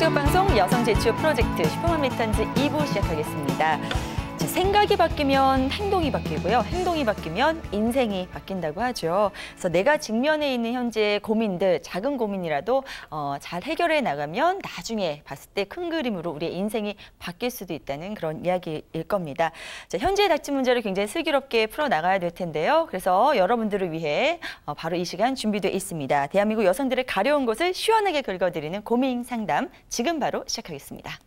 직업방송 여성 제치호 프로젝트 슈퍼맘 리턴즈 2부 시작하겠습니다. 자, 생각이 바뀌면 행동이 바뀌고요. 행동이 바뀌면 인생이 바뀐다고 하죠. 그래서 내가 직면해 있는 현재의 고민들, 작은 고민이라도 잘 해결해 나가면 나중에 봤을 때 큰 그림으로 우리의 인생이 바뀔 수도 있다는 그런 이야기일 겁니다. 자, 현재의 닥친 문제를 굉장히 슬기롭게 풀어나가야 될 텐데요. 그래서 여러분들을 위해 바로 이 시간 준비되어 있습니다. 대한민국 여성들의 가려운 곳을 시원하게 긁어드리는 고민 상담, 지금 바로 시작하겠습니다.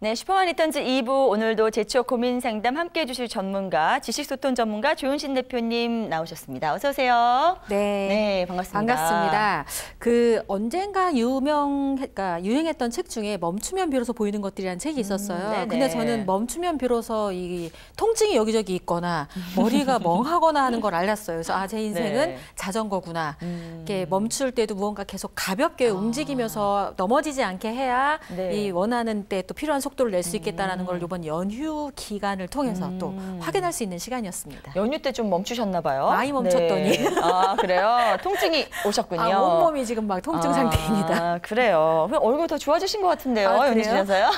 네, 슈퍼맘 리턴즈 2부 오늘도 제치호 고민 상담 함께해 주실 전문가, 지식소통 전문가 조윤신 대표님 나오셨습니다. 어서 오세요. 네, 반갑습니다. 반갑습니다. 언젠가 유행했던 책 중에 멈추면 비로소 보이는 것들이라는 책이 있었어요. 근데 저는 멈추면 비로소 이 통증이 여기저기 있거나 머리가 멍하거나 하는 걸 알았어요. 그래서 제 인생은 자전거구나. 이렇게 멈출 때도 무언가 계속 가볍게 움직이면서 넘어지지 않게 해야 이 원하는 때 또 필요한 속도를 낼 수 있겠다라는 걸 이번 연휴 기간을 통해서 또 확인할 수 있는 시간이었습니다. 연휴 때 좀 멈추셨나 봐요. 많이 멈췄더니. 네. 그래요? 통증이 오셨군요. 온몸이 지금 막 통증 상태입니다. 그래요. 얼굴 더 좋아지신 것 같은데요. 연휴 지나서요?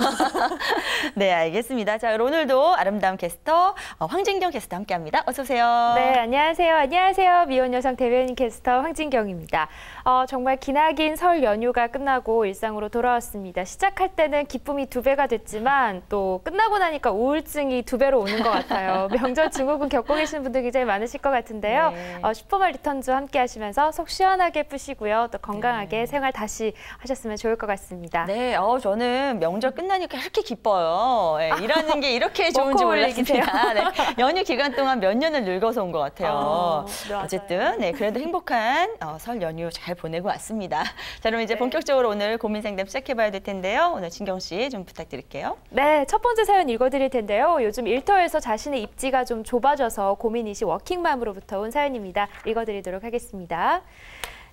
네, 알겠습니다. 자, 오늘도 아름다운 캐스터 황진경 캐스터 함께합니다. 어서 오세요. 네, 안녕하세요. 안녕하세요. 미혼 여성 대변인 캐스터 황진경입니다. 정말 기나긴 설 연휴가 끝나고 일상으로 돌아왔습니다. 시작할 때는 기쁨이 2배가 됐지만 또 끝나고 나니까 우울증이 2배로 오는 것 같아요. 명절 증후군 겪고 계시는 분들 굉장히 많으실 것 같은데요. 슈퍼맘 리턴즈 함께 하시면서 속 시원하게 푸시고요. 또 건강하게 생활 다시 하셨으면 좋을 것 같습니다. 네, 저는 명절 끝나니까 이렇게 기뻐요. 네, 일하는 게 이렇게 좋은지 몰랐습니다. 네, 연휴 기간 동안 몇 년을 늙어서 온 것 같아요. 어쨌든 그래도 행복한 설 연휴 잘 보내고 왔습니다. 자, 그럼 이제 본격적으로 오늘 고민 상담 시작해봐야 될 텐데요. 오늘 진경 씨 좀 부탁드릴게요. 네, 첫 번째 사연 읽어드릴 텐데요. 요즘 일터에서 자신의 입지가 좀 좁아져서 고민이시 워킹맘으로부터 온 사연입니다. 읽어드리도록 하겠습니다.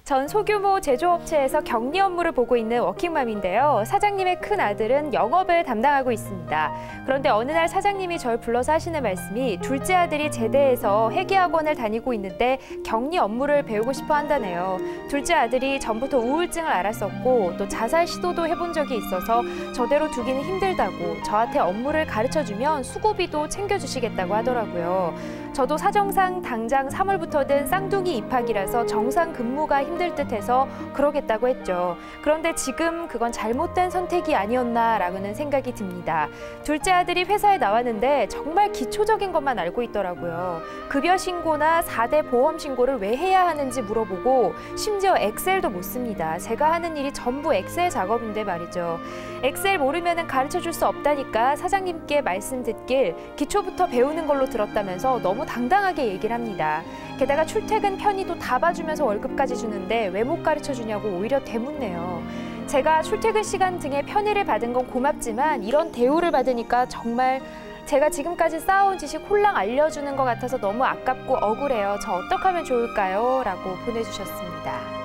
전 소규모 제조업체에서 격리 업무를 보고 있는 워킹맘인데요. 사장님의 큰 아들은 영업을 담당하고 있습니다. 그런데 어느 날 사장님이 절 불러서 하시는 말씀이 둘째 아들이 제대해서 회계학원을 다니고 있는데 격리 업무를 배우고 싶어 한다네요. 둘째 아들이 전부터 우울증을 앓았었고 또 자살 시도도 해본 적이 있어서 저대로 두기는 힘들다고 저한테 업무를 가르쳐주면 수고비도 챙겨주시겠다고 하더라고요. 저도 사정상 당장 3월부터는 쌍둥이 입학이라서 정상 근무가 힘들 듯해서 그러겠다고 했죠. 그런데 지금 그건 잘못된 선택이 아니었나라는 생각이 듭니다. 둘째 아들이 회사에 나왔는데 정말 기초적인 것만 알고 있더라고요. 급여 신고나 4대 보험 신고를 왜 해야 하는지 물어보고 심지어 엑셀도 못 씁니다. 제가 하는 일이 전부 엑셀 작업인데 말이죠. 엑셀 모르면 가르쳐줄 수 없다니까 사장님께 말씀 듣길 기초부터 배우는 걸로 들었다면서 너무 당당하게 얘기를 합니다. 게다가 출퇴근 편의도 다 봐주면서 월급까지 주는데 왜 못 가르쳐주냐고 오히려 대묻네요. 제가 출퇴근 시간 등의 편의를 받은 건 고맙지만 이런 대우를 받으니까 정말 제가 지금까지 쌓아온 지식 홀랑 알려주는 것 같아서 너무 아깝고 억울해요. 저 어떻게 하면 좋을까요? 라고 보내주셨습니다.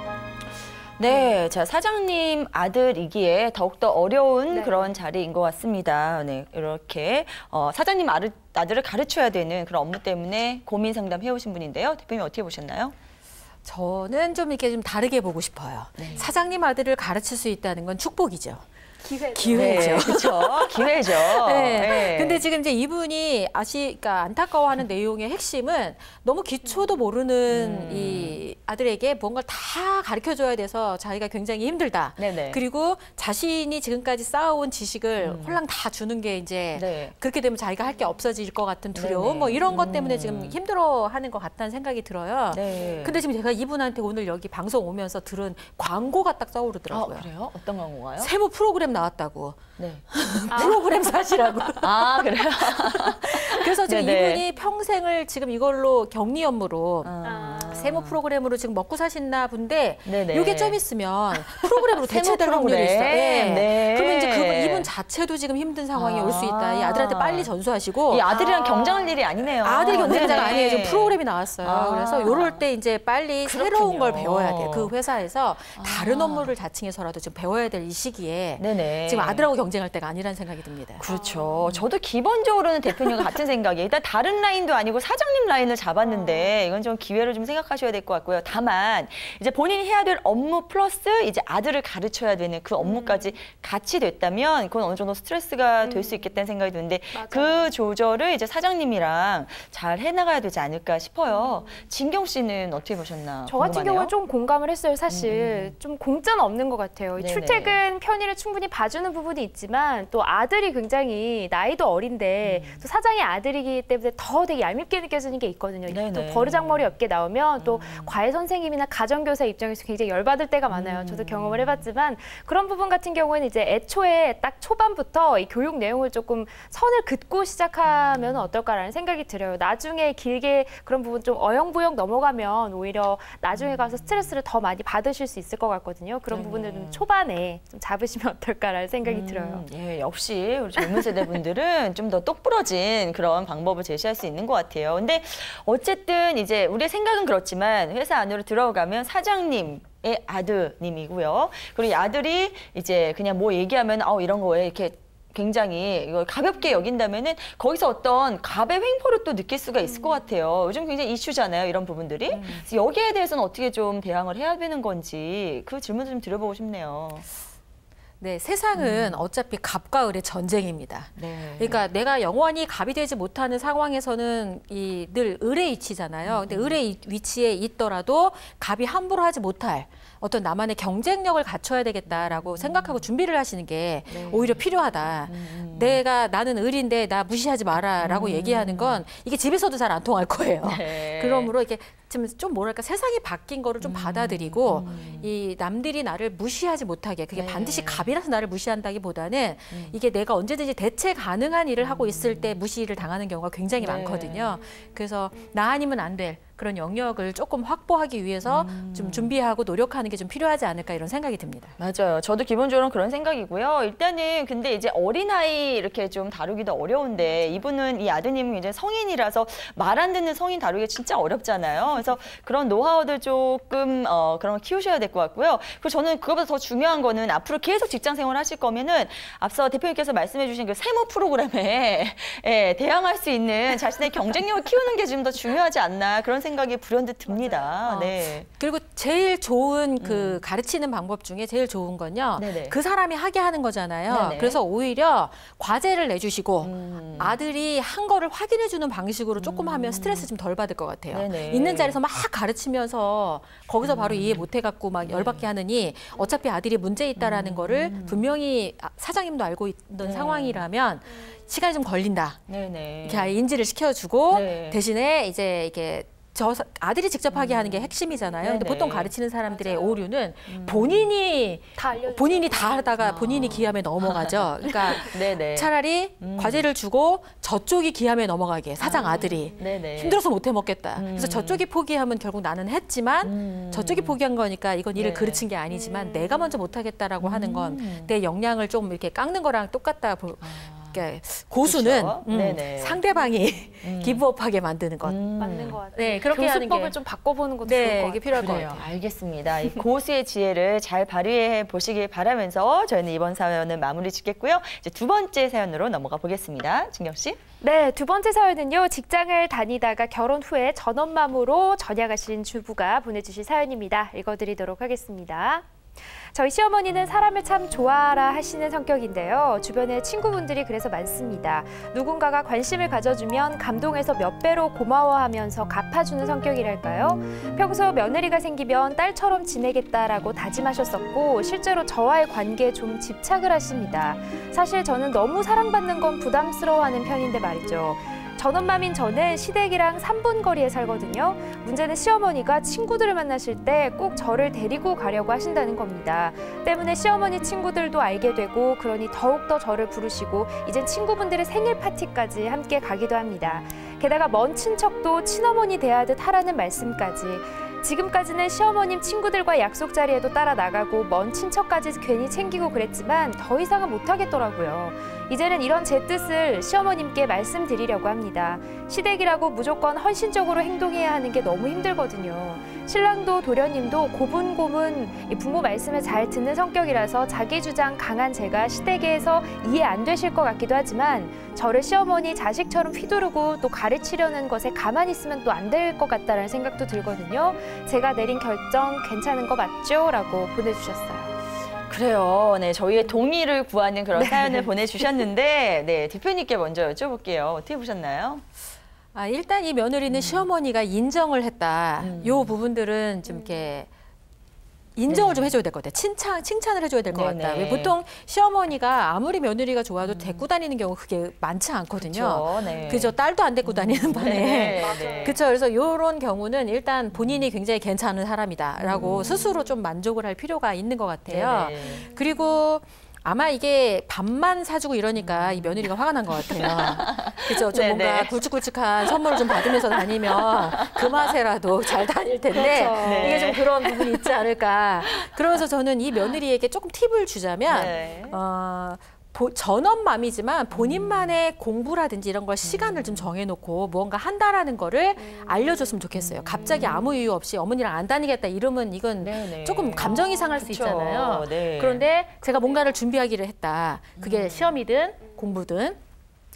네, 자, 사장님 아들이기에 더욱더 어려운 그런 자리인 것 같습니다. 네, 이렇게 사장님 아들을 가르쳐야 되는 그런 업무 때문에 고민 상담 해오신 분인데요. 대표님 어떻게 보셨나요? 저는 좀 이렇게 좀 다르게 보고 싶어요. 사장님 아들을 가르칠 수 있다는 건 축복이죠. 기회죠. 네, 그렇죠. 기회죠. 네. 근데 지금 이제 이분이 그러니까 안타까워하는 내용의 핵심은 너무 기초도 모르는 이 아들에게 뭔가를 다 가르쳐줘야 돼서 자기가 굉장히 힘들다. 그리고 자신이 지금까지 쌓아온 지식을 홀랑 다 주는 게 이제 그렇게 되면 자기가 할 게 없어질 것 같은 두려움 뭐 이런 것 때문에 지금 힘들어하는 것 같다는 생각이 들어요. 근데 지금 제가 이분한테 오늘 여기 방송 오면서 들은 광고가 딱 떠오르더라고요. 그래요? 어떤 광고가요? 세무 프로그램 나왔다고. 프로그램 사시라고. 그래요? 그래서 지금 이분이 평생을 지금 이걸로 격리 업무로 세무 프로그램으로 지금 먹고 사시나 본데 네네. 이게 좀 있으면 프로그램으로 대체될 확률이 있어요. 네. 네. 그러면 이제 이분 자체도 지금 힘든 상황이 올 수 있다. 이 아들한테 빨리 전수하시고. 이 아들이랑 경쟁할 일이 아니네요. 아들이 경쟁자가 네네. 아니에요. 지금 프로그램이 나왔어요. 그래서 이럴 때 이제 빨리 그렇군요. 새로운 걸 배워야 돼요. 그 회사에서 다른 업무를 자칭해서라도 지금 배워야 될 이 시기에 네네. 지금 아들하고 경쟁할 때가 아니라는 생각이 듭니다. 그렇죠. 저도 기본적으로는 대표님과 같은 생각이에요. 일단 다른 라인도 아니고 사장님 라인을 잡았는데 이건 좀 기회를 좀 생각하셔야 될 것 같고요. 다만 이제 본인이 해야 될 업무 플러스 이제 아들을 가르쳐야 되는 그 업무까지 같이 됐다면 그건 어느 정도 스트레스가 될 수 있겠다는 생각이 드는데 맞아요. 그 조절을 이제 사장님이랑 잘 해나가야 되지 않을까 싶어요. 진경 씨는 어떻게 보셨나? 저 같은 궁금하네요. 경우는 좀 공감을 했어요. 사실 좀 공짜는 없는 것 같아요. 이 네네. 출퇴근 편의를 충분히 봐주는 부분이 있지만 또 아들이 굉장히 나이도 어린데 또 사장의 아들이기 때문에 더 되게 얄밉게 느껴지는 게 있거든요. 네네. 또 버르장머리 없게 나오면 또 과외 선생님이나 가정교사 입장에서 굉장히 열받을 때가 많아요. 저도 경험을 해봤지만 그런 부분 같은 경우에는 이제 애초에 딱 초반부터 이 교육 내용을 조금 선을 긋고 시작하면 어떨까라는 생각이 들어요. 나중에 길게 그런 부분 좀 어영부영 넘어가면 오히려 나중에 가서 스트레스를 더 많이 받으실 수 있을 것 같거든요. 그런 부분을 좀 초반에 좀 잡으시면 어떨까라는 생각이 들어요. 예, 역시 우리 젊은 세대 분들은 좀 더 똑부러진 그런 방법을 제시할 수 있는 것 같아요. 근데 어쨌든 이제 우리의 생각은 그렇지만 회사 안으로 들어가면 사장님 의 아드님이고요. 그리고 이 아들이 이제 그냥 뭐 얘기하면 이런 거에 이렇게 굉장히 이걸 가볍게 여긴다면은 거기서 어떤 갑의 횡포를 또 느낄 수가 있을 것 같아요. 요즘 굉장히 이슈잖아요, 이런 부분들이. 그래서 여기에 대해서는 어떻게 좀 대응을 해야 되는 건지 그 질문 좀 드려보고 싶네요. 네, 세상은 어차피 갑과 을의 전쟁입니다. 네. 그러니까 내가 영원히 갑이 되지 못하는 상황에서는 늘 을의 위치잖아요. 근데 을의 위치에 있더라도 갑이 함부로 하지 못할 어떤 나만의 경쟁력을 갖춰야 되겠다라고 생각하고 준비를 하시는 게 오히려 필요하다. 나는 을인데 나 무시하지 마라라고 얘기하는 건 이게 집에서도 잘 안 통할 거예요. 네. 그러므로 이렇게 좀 뭐랄까 세상이 바뀐 거를 좀 받아들이고 이 남들이 나를 무시하지 못하게 그게 네. 반드시 갑이라서 나를 무시한다기보다는 이게 내가 언제든지 대체 가능한 일을 하고 있을 때 무시를 당하는 경우가 굉장히 네. 많거든요. 그래서 나 아니면 안 될 그런 영역을 조금 확보하기 위해서 좀 준비하고 노력하는 게 좀 필요하지 않을까 이런 생각이 듭니다. 맞아요. 저도 기본적으로 그런 생각이고요. 일단은 근데 이제 어린아이 이렇게 좀 다루기도 어려운데 이분은 이 아드님은 이제 성인이라서 말 안 듣는 성인 다루기 진짜 어렵잖아요. 그래서 그런 노하우들 조금 그런 걸 키우셔야 될 것 같고요. 그리고 저는 그것보다 더 중요한 거는 앞으로 계속 직장 생활 하실 거면은 앞서 대표님께서 말씀해 주신 그 세무 프로그램에 대항할 수 있는 자신의 경쟁력을 키우는 게 좀 더 중요하지 않나 그런 생각이 불현듯 듭니다. 네. 그리고 제일 좋은 그 가르치는 방법 중에 제일 좋은 건요. 네네. 그 사람이 하게 하는 거잖아요. 네네. 그래서 오히려 과제를 내주시고 아들이 한 거를 확인해 주는 방식으로 조금 하면 스트레스 좀 덜 받을 것 같아요. 네네. 있는 자리에서 막 가르치면서 거기서 바로 이해 못 해갖고 막 열받게 하느니 어차피 아들이 문제 있다라는 거를 분명히 사장님도 알고 있던 상황이라면 시간이 좀 걸린다. 네네. 이렇게 인지를 시켜주고 네. 대신에 이제 이게 아들이 직접 하게 하는 게 핵심이잖아요. 근데 네네. 보통 가르치는 사람들의 오류는 본인이 다 하다가 본인이 기함에 넘어가죠. 그러니까 네네. 차라리 과제를 주고 저쪽이 기함에 넘어가게 사장 아들이 네네. 힘들어서 못 해먹겠다. 그래서 저쪽이 포기하면 결국 나는 했지만 저쪽이 포기한 거니까 이건 일을 네. 그르친 게 아니지만 내가 먼저 못하겠다라고 하는 건 내 역량을 좀 이렇게 깎는 거랑 똑같다. 그러니까 고수는 그렇죠. 네네. 상대방이 기브업하게 만드는 것. 맞는 것 같아요. 네, 그렇게 하는 교수법을 게 좀 바꿔보는 것도 네, 좋을 것 이게 같아요. 필요할 것 그래요. 같아요. 알겠습니다. 이 고수의 지혜를 잘 발휘해 보시길 바라면서 저희는 이번 사연은 마무리 짓겠고요. 이제 두 번째 사연으로 넘어가 보겠습니다. 진경 씨. 네, 두 번째 사연은요. 직장을 다니다가 결혼 후에 전업맘으로 전향하신 주부가 보내주신 사연입니다. 읽어드리도록 하겠습니다. 저희 시어머니는 사람을 참 좋아하라 하시는 성격인데요. 주변에 친구분들이 그래서 많습니다. 누군가가 관심을 가져주면 감동해서 몇 배로 고마워하면서 갚아주는 성격이랄까요? 평소 며느리가 생기면 딸처럼 지내겠다라고 다짐하셨었고 실제로 저와의 관계에 좀 집착을 하십니다. 사실 저는 너무 사랑받는 건 부담스러워하는 편인데 말이죠. 전업맘인 저는 시댁이랑 3분 거리에 살거든요. 문제는 시어머니가 친구들을 만나실 때 꼭 저를 데리고 가려고 하신다는 겁니다. 때문에 시어머니 친구들도 알게 되고 그러니 더욱더 저를 부르시고 이젠 친구분들의 생일 파티까지 함께 가기도 합니다. 게다가 먼 친척도 친어머니 대하듯 하라는 말씀까지. 지금까지는 시어머님 친구들과 약속 자리에도 따라 나가고 먼 친척까지 괜히 챙기고 그랬지만 더 이상은 못하겠더라고요. 이제는 이런 제 뜻을 시어머님께 말씀드리려고 합니다. 시댁이라고 무조건 헌신적으로 행동해야 하는 게 너무 힘들거든요. 신랑도 도련님도 고분고분 부모 말씀을 잘 듣는 성격이라서 자기 주장 강한 제가 시댁에서 이해 안 되실 것 같기도 하지만 저를 시어머니 자식처럼 휘두르고 또 가르치려는 것에 가만히 있으면 또 안 될 것 같다는 생각도 들거든요. 제가 내린 결정 괜찮은 거 맞죠? 라고 보내주셨어요. 그래요. 네, 저희의 동의를 구하는 그런 사연을 보내주셨는데, 네, 대표님께 먼저 여쭤볼게요. 어떻게 보셨나요? 일단 이 며느리는 시어머니가 인정을 했다. 요 부분들은 좀 이렇게 인정을 좀 해줘야 될 것 같아요. 칭찬을 해줘야 될 것 같다. 왜 보통 시어머니가 아무리 며느리가 좋아도 데리고 다니는 경우 그게 많지 않거든요. 그죠? 딸도 안 데리고 다니는 반에. 그렇죠. 그래서 이런 경우는 일단 본인이 굉장히 괜찮은 사람이다라고 스스로 좀 만족을 할 필요가 있는 것 같아요. 그리고 아마 이게 밥만 사주고 이러니까 이 며느리가 화가 난 것 같아요. 그죠? 좀 뭔가 굵직굵직한 선물을 좀 받으면서 다니면 그 맛에라도 잘 다닐 텐데 그렇죠. 이게 좀 그런 부분이 있지 않을까. 그러면서 저는 이 며느리에게 조금 팁을 주자면 전업맘이지만 본인만의 공부라든지 이런 걸 시간을 좀 정해놓고 무언가 한다라는 거를 알려줬으면 좋겠어요. 갑자기 아무 이유 없이 어머니랑 안 다니겠다 이러면 이건 조금 감정이 상할 수 있잖아요. 그런데 제가 뭔가를 준비하기를 했다. 그게 시험이든 공부든.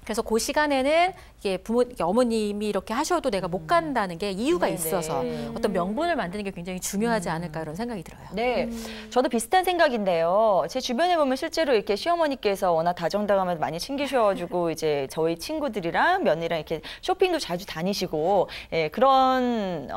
그래서 그 시간에는 이게 어머님이 이렇게 하셔도 내가 못 간다는 게 이유가 있어서 어떤 명분을 만드는 게 굉장히 중요하지 않을까 이런 생각이 들어요. 네, 저도 비슷한 생각인데요. 제 주변에 보면 실제로 이렇게 시어머니께서 워낙 다정다감해서 많이 챙기셔가지고 이제 저희 친구들이랑 며느리랑 이렇게 쇼핑도 자주 다니시고 그런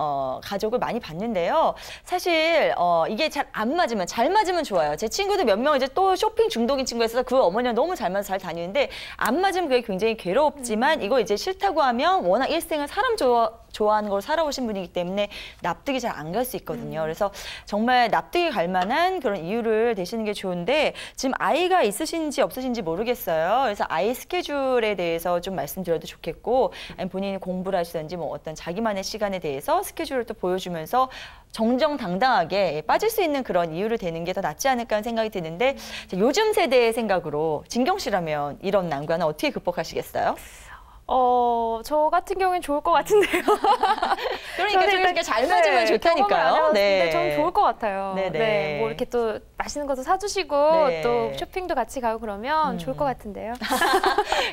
가족을 많이 봤는데요. 사실 이게 잘 안 맞으면 잘 맞으면 좋아요. 제 친구들 몇 명 이제 또 쇼핑 중독인 친구가 있어서 그 어머니랑 너무 잘 맞아서 잘 다니는데 안 맞으면 그게 굉장히 괴롭지만 이거 이제 싫다고 하면 워낙 일생을 사람 좋아하는 걸 살아오신 분이기 때문에 납득이 잘 안 갈 수 있거든요. 그래서 정말 납득이 갈 만한 그런 이유를 대시는 게 좋은데 지금 아이가 있으신지 없으신지 모르겠어요. 그래서 아이 스케줄에 대해서 좀 말씀드려도 좋겠고 아니면 본인이 공부를 하시든지 뭐 어떤 자기만의 시간에 대해서 스케줄을 또 보여주면서 정정당당하게 빠질 수 있는 그런 이유를 대는 게 더 낫지 않을까 하는 생각이 드는데 요즘 세대의 생각으로 진경 씨라면 이런 난관은 어떻게 극복하시겠어요? 저 같은 경우엔 좋을 것 같은데요. 그러니까 좀 이렇게 잘 맞으면 좋다니까요. 네, 저는 좋을 것 같아요. 네, 뭐 이렇게 또 맛있는 것도 사주시고 또 쇼핑도 같이 가고 그러면 좋을 것 같은데요.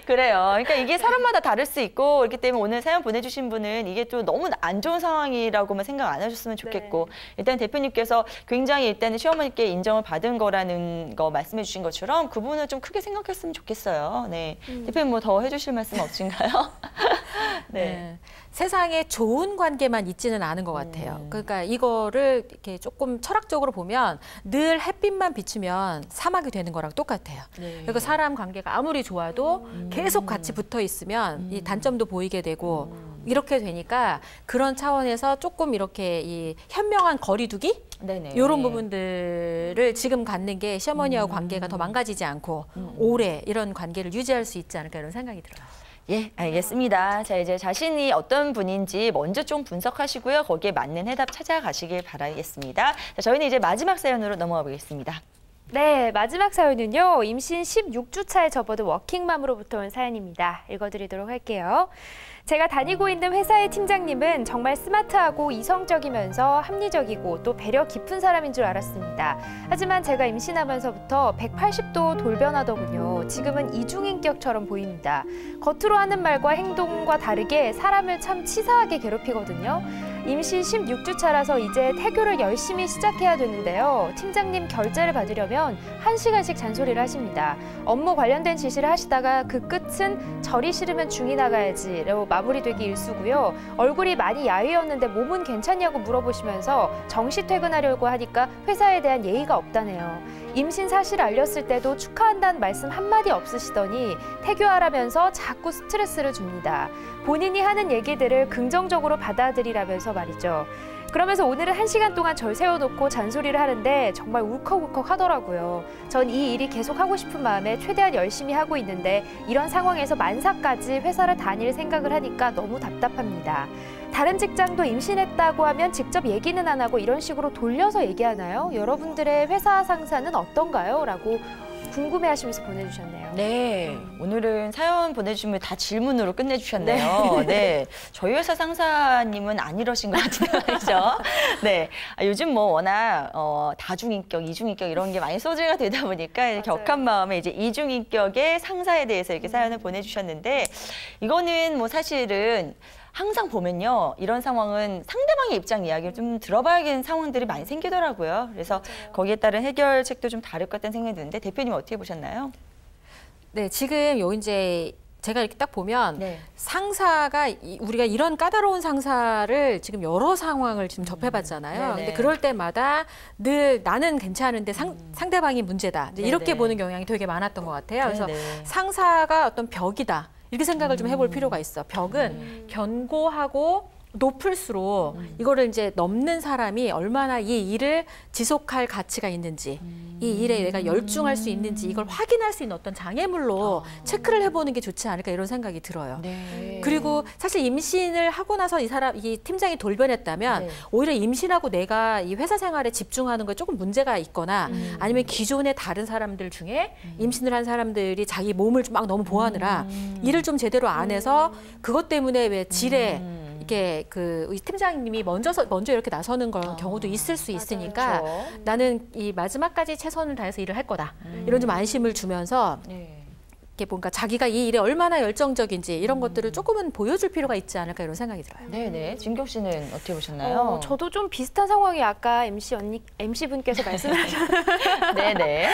그래요. 그러니까 이게 사람마다 다를 수 있고 그렇기 때문에 오늘 사연 보내주신 분은 이게 또 너무 안 좋은 상황이라고만 생각 안 하셨으면 좋겠고 일단 대표님께서 굉장히 일단은 시어머니께 인정을 받은 거라는 거 말씀해 주신 것처럼 그분을 좀 크게 생각했으면 좋겠어요. 네, 대표님 뭐 더 해주실 말씀 없으신가요? 세상에 좋은 관계만 있지는 않은 것 같아요. 그러니까 이거를 이렇게 조금 철학적으로 보면 늘 햇빛만 비추면 사막이 되는 거랑 똑같아요. 그리고 사람 관계가 아무리 좋아도 계속 같이 붙어 있으면 이 단점도 보이게 되고 이렇게 되니까 그런 차원에서 조금 이렇게 이 현명한 거리두기? 이런 부분들을 지금 갖는 게 시어머니하고 관계가 더 망가지지 않고 오래 이런 관계를 유지할 수 있지 않을까 이런 생각이 들어요. 예, 알겠습니다. 자, 이제 자신이 어떤 분인지 먼저 좀 분석하시고요. 거기에 맞는 해답 찾아가시길 바라겠습니다. 자, 저희는 이제 마지막 사연으로 넘어가 보겠습니다. 네, 마지막 사연은요. 임신 16주 차에 접어든 워킹맘으로부터 온 사연입니다. 읽어드리도록 할게요. 제가 다니고 있는 회사의 팀장님은 정말 스마트하고 이성적이면서 합리적이고 또 배려 깊은 사람인 줄 알았습니다. 하지만 제가 임신하면서부터 180도 돌변하더군요. 지금은 이중인격처럼 보입니다. 겉으로 하는 말과 행동과 다르게 사람을 참 치사하게 괴롭히거든요. 임신 16주 차라서 이제 태교를 열심히 시작해야 되는데요. 팀장님 결제를 받으려면 1시간씩 잔소리를 하십니다. 업무 관련된 지시를 하시다가 그 끝은 절이 싫으면 중이 나가야지 라고 마무리되기 일쑤고요. 얼굴이 많이 야위었는데 몸은 괜찮냐고 물어보시면서 정시 퇴근하려고 하니까 회사에 대한 예의가 없다네요. 임신 사실을 알렸을 때도 축하한다는 말씀 한마디 없으시더니 태교하라면서 자꾸 스트레스를 줍니다. 본인이 하는 얘기들을 긍정적으로 받아들이라면서 말이죠. 그러면서 오늘은 1시간 동안 절 세워놓고 잔소리를 하는데 정말 울컥울컥 하더라고요. 전 이 일이 계속 하고 싶은 마음에 최대한 열심히 하고 있는데 이런 상황에서 만사까지 회사를 다닐 생각을 하니까 너무 답답합니다. 다른 직장도 임신했다고 하면 직접 얘기는 안 하고 이런 식으로 돌려서 얘기하나요? 여러분들의 회사 상사는 어떤가요? 라고 궁금해하시면서 보내주셨네요. 네, 오늘은 사연 보내주신 분 다 질문으로 끝내주셨네요. 네, 저희 회사 상사님은 안 이러신 것 같은데 말이죠. 네, 요즘 뭐 워낙 다중인격, 이중인격 이런 게 많이 소재가 되다 보니까 격한 마음에 이제 이중인격의 상사에 대해서 이렇게 사연을 보내주셨는데 이거는 뭐 사실은 항상 보면요. 이런 상황은 상대방의 입장 이야기를 좀 들어봐야겠는 상황들이 많이 생기더라고요. 그래서 맞아요. 거기에 따른 해결책도 좀 다를 것 같다는 생각이 드는데 대표님 어떻게 보셨나요? 네, 지금 요 이제 제가 이렇게 딱 보면 네. 상사가 우리가 이런 까다로운 상사를 지금 여러 상황을 지금 접해봤잖아요. 네네. 근데 그럴 때마다 늘 나는 괜찮은데 상대방이 문제다. 이제 이렇게 네네. 보는 경향이 되게 많았던 것 같아요. 그래서 네네. 상사가 어떤 벽이다. 이렇게 생각을 좀 해볼 필요가 있어. 벽은 견고하고 높을수록 이거를 이제 넘는 사람이 얼마나 이 일을 지속할 가치가 있는지, 이 일에 내가 열중할 수 있는지 이걸 확인할 수 있는 어떤 장애물로 체크를 해보는 게 좋지 않을까 이런 생각이 들어요. 네. 그리고 사실 임신을 하고 나서 이 팀장이 돌변했다면 네. 오히려 임신하고 내가 이 회사 생활에 집중하는 거에 조금 문제가 있거나 아니면 기존의 다른 사람들 중에 임신을 한 사람들이 자기 몸을 막 너무 보하느라 일을 좀 제대로 안 해서 그것 때문에 왜 질에 이렇게 우리 팀장님이 먼저 이렇게 나서는 경우도 있을 수 있으니까 그렇죠. 나는 이 마지막까지 최선을 다해서 일을 할 거다. 이런 좀 안심을 주면서 네. 이렇게 뭔가 자기가 이 일에 얼마나 열정적인지 이런 것들을 조금은 보여줄 필요가 있지 않을까 이런 생각이 들어요. 네네. 진경 씨는 어떻게 보셨나요? 저도 좀 비슷한 상황이 아까 MC분께서 네네.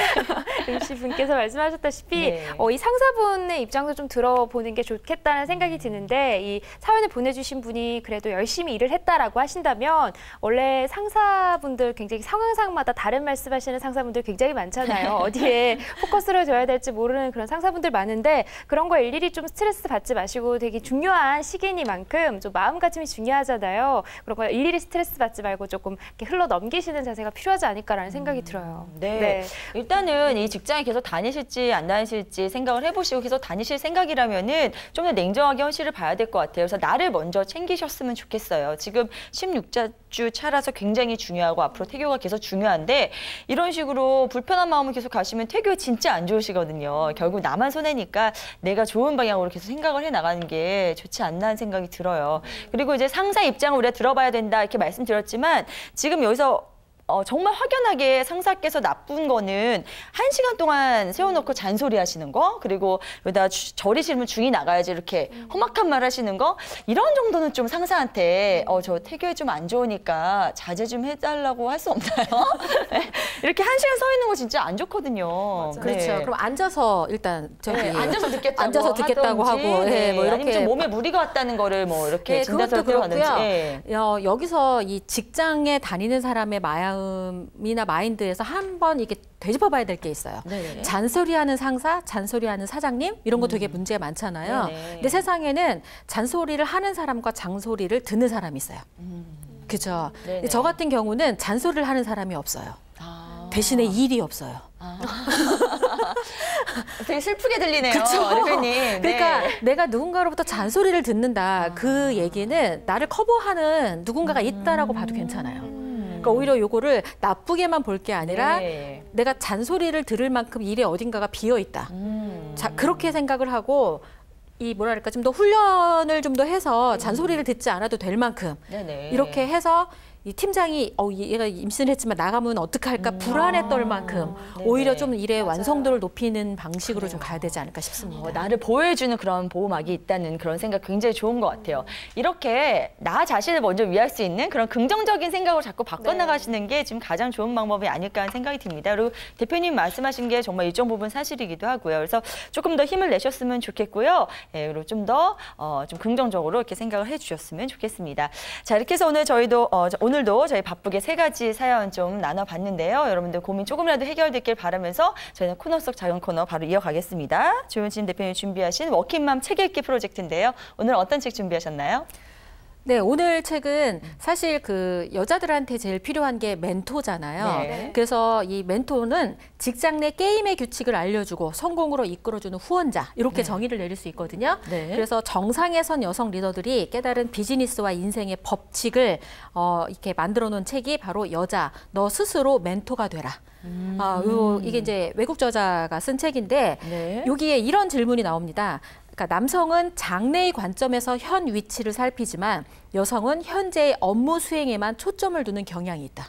MC분께서 말씀하셨다시피 네. 이 상사분의 입장도 좀 들어보는 게 좋겠다는 생각이 드는데 이 사연을 보내주신 분이 그래도 열심히 일을 했다라고 하신다면 원래 상사분들 굉장히 상황상마다 다른 말씀하시는 상사분들 굉장히 많잖아요. 어디에 포커스를 둬야 될지 모르는 그런 상사분들 많은데 그런 거 일일이 좀 스트레스 받지 마시고 되게 중요한 시기니만큼 좀 마음가짐이 중요하잖아요. 그런 거 일일이 스트레스 받지 말고 조금 이렇게 흘러 넘기시는 자세가 필요하지 않을까라는 생각이 들어요. 네. 일단은 이 직장에 계속 다니실지 안 다니실지 생각을 해보시고 계속 다니실 생각이라면은 좀 더 냉정하게 현실을 봐야 될 것 같아요. 그래서 나를 먼저 챙기셨으면 좋겠어요. 지금 16주 차라서 굉장히 중요하고 앞으로 태교가 계속 중요한데 이런 식으로 불편한 마음을 계속 가시면 태교에 진짜 안 좋으시거든요. 결국 나만 손해니까 내가 좋은 방향으로 계속 생각을 해 나가는 게 좋지 않나 하는 생각이 들어요. 그리고 이제 상사 입장을 우리가 들어봐야 된다 이렇게 말씀드렸지만 지금 여기서 정말 확연하게 상사께서 나쁜 거는 1시간 동안 세워놓고 잔소리 하시는 거 그리고 여기다 절이 싫으면 중이 나가야지 이렇게 험악한 말 하시는 거 이런 정도는 좀 상사한테 저 태교에 좀 안 좋으니까 자제 좀 해달라고 할 수 없나요? 이렇게 1시간 서 있는 거 진짜 안 좋거든요. 그렇죠. 네. 그럼 앉아서 일단 네, 앉아서 듣겠다고 하고 네, 뭐 이렇게 아니면 좀 몸에 무리가 왔다는 거를 뭐 이렇게 네, 진단서를 그것도 그렇고요. 들어가든지 여기서 이 직장에 다니는 사람의 마음이나 마인드에서 한번 이게 되짚어봐야 될 게 있어요. 네네. 잔소리하는 상사, 잔소리하는 사장님 이런 거 되게 문제가 많잖아요. 네네. 근데 세상에는 잔소리를 하는 사람과 장소리를 듣는 사람이 있어요. 그죠? 네네. 저 같은 경우는 잔소리를 하는 사람이 없어요. 대신에 일이 없어요. 되게 슬프게 들리네요, 그쵸? 대표님. 그러니까 네. 내가 누군가로부터 잔소리를 듣는다. 그 얘기는 나를 커버하는 누군가가 있다라고 봐도 괜찮아요. 그러니까 오히려 요거를 나쁘게만 볼 게 아니라 네. 내가 잔소리를 들을 만큼 일에 어딘가가 비어 있다. 자, 그렇게 생각을 하고 이 뭐랄까 좀 더 훈련을 좀 더 해서 잔소리를 듣지 않아도 될 만큼 네네. 이렇게 해서 이 팀장이 얘가 임신을 했지만 나가면 어떡할까 불안해 떨 만큼 네네. 오히려 좀 일의 완성도를 높이는 방식으로 좀 가야 되지 않을까 싶습니다. 나를 보호해주는 그런 보호막이 있다는 그런 생각 굉장히 좋은 것 같아요. 이렇게 나 자신을 먼저 위할 수 있는 그런 긍정적인 생각으로 자꾸 바꿔나가시는 게 지금 가장 좋은 방법이 아닐까 하는 생각이 듭니다. 그리고 대표님 말씀하신 게 정말 일정 부분 사실이기도 하고요. 그래서 조금 더 힘을 내셨으면 좋겠고요. 예, 그리고 좀 더 좀 긍정적으로 이렇게 생각을 해주셨으면 좋겠습니다. 자, 이렇게 해서 오늘도 저희 바쁘게 3가지 사연 좀 나눠봤는데요. 여러분들 고민 조금이라도 해결됐길 바라면서 저희는 코너 속 작은 코너 바로 이어가겠습니다. 조윤진 대표님 준비하신 워킹맘 책 읽기 프로젝트인데요. 오늘 어떤 책 준비하셨나요? 네, 오늘 책은 사실 그 여자들한테 제일 필요한 게 멘토잖아요. 네. 그래서 이 멘토는 직장 내 게임의 규칙을 알려주고 성공으로 이끌어주는 후원자 이렇게 정의를 내릴 수 있거든요. 네. 그래서 정상에 선 여성 리더들이 깨달은 비즈니스와 인생의 법칙을 이렇게 만들어 놓은 책이 바로 여자, 너 스스로 멘토가 되라. 이게 이제 외국 저자가 쓴 책인데 네. 여기에 이런 질문이 나옵니다. 그러니까 남성은 장래의 관점에서 현 위치를 살피지만 여성은 현재의 업무 수행에만 초점을 두는 경향이 있다.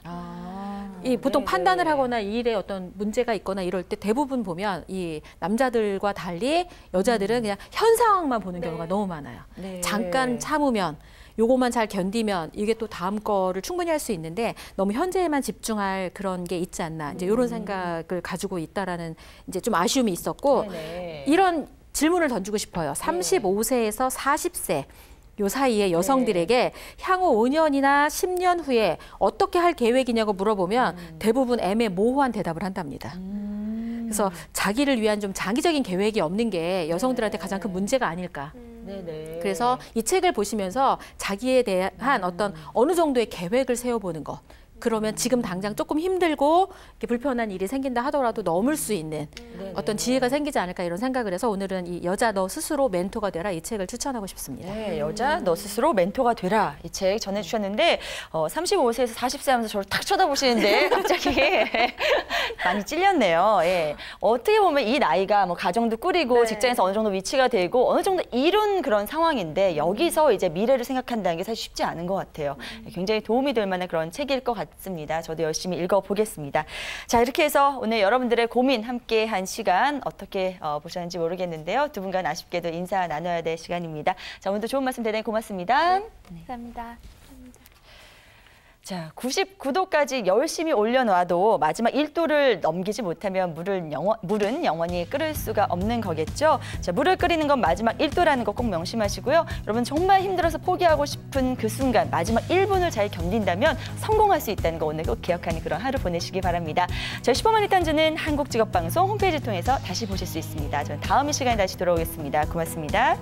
이 보통 판단을 하거나 이 일에 어떤 문제가 있거나 이럴 때 대부분 보면 이 남자들과 달리 여자들은 그냥 현 상황만 보는 경우가 너무 많아요. 네. 잠깐 참으면 요거만 잘 견디면 이게 또 다음 거를 충분히 할 수 있는데 너무 현재에만 집중할 그런 게 있지 않나 이제 이런 생각을 가지고 있다라는 이제 좀 아쉬움이 있었고 네네. 이런 질문을 던지고 싶어요. 35세에서 40세 요 사이에 여성들에게 향후 5년이나 10년 후에 어떻게 할 계획이냐고 물어보면 대부분 애매모호한 대답을 한답니다. 그래서 자기를 위한 좀 장기적인 계획이 없는 게 여성들한테 가장 큰 문제가 아닐까. 네네. 그래서 이 책을 보시면서 자기에 대한 어떤 어느 정도의 계획을 세워보는 것. 그러면 지금 당장 조금 힘들고 이렇게 불편한 일이 생긴다 하더라도 넘을 수 있는 어떤 지혜가 생기지 않을까 이런 생각을 해서 오늘은 이 여자 너 스스로 멘토가 되라 이 책을 추천하고 싶습니다. 네, 여자 너 스스로 멘토가 되라 이 책 전해주셨는데 35세에서 40세 하면서 저를 탁 쳐다보시는데 갑자기 많이 찔렸네요. 예. 어떻게 보면 이 나이가 뭐 가정도 꾸리고 직장에서 어느 정도 위치가 되고 어느 정도 이룬 그런 상황인데 여기서 이제 미래를 생각한다는 게 사실 쉽지 않은 것 같아요. 굉장히 도움이 될 만한 그런 책일 것 같습니다. 저도 열심히 읽어보겠습니다. 자, 이렇게 해서 오늘 여러분들의 고민 함께 한 시간 어떻게 보셨는지 모르겠는데요. 두 분간 아쉽게도 인사 나눠야 될 시간입니다. 자, 오늘도 좋은 말씀 대단히 고맙습니다. 감사합니다. 자, 99도까지 열심히 올려놔도 마지막 1도를 넘기지 못하면 물은 영원히 끓을 수가 없는 거겠죠. 자, 물을 끓이는 건 마지막 1도라는 거 꼭 명심하시고요. 여러분 정말 힘들어서 포기하고 싶은 그 순간 마지막 1분을 잘 견딘다면 성공할 수 있다는 거 오늘 꼭 기억하는 그런 하루 보내시기 바랍니다. 저희 슈퍼마니 탄주는 한국직업방송 홈페이지 통해서 다시 보실 수 있습니다. 저는 다음 이 시간에 다시 돌아오겠습니다. 고맙습니다.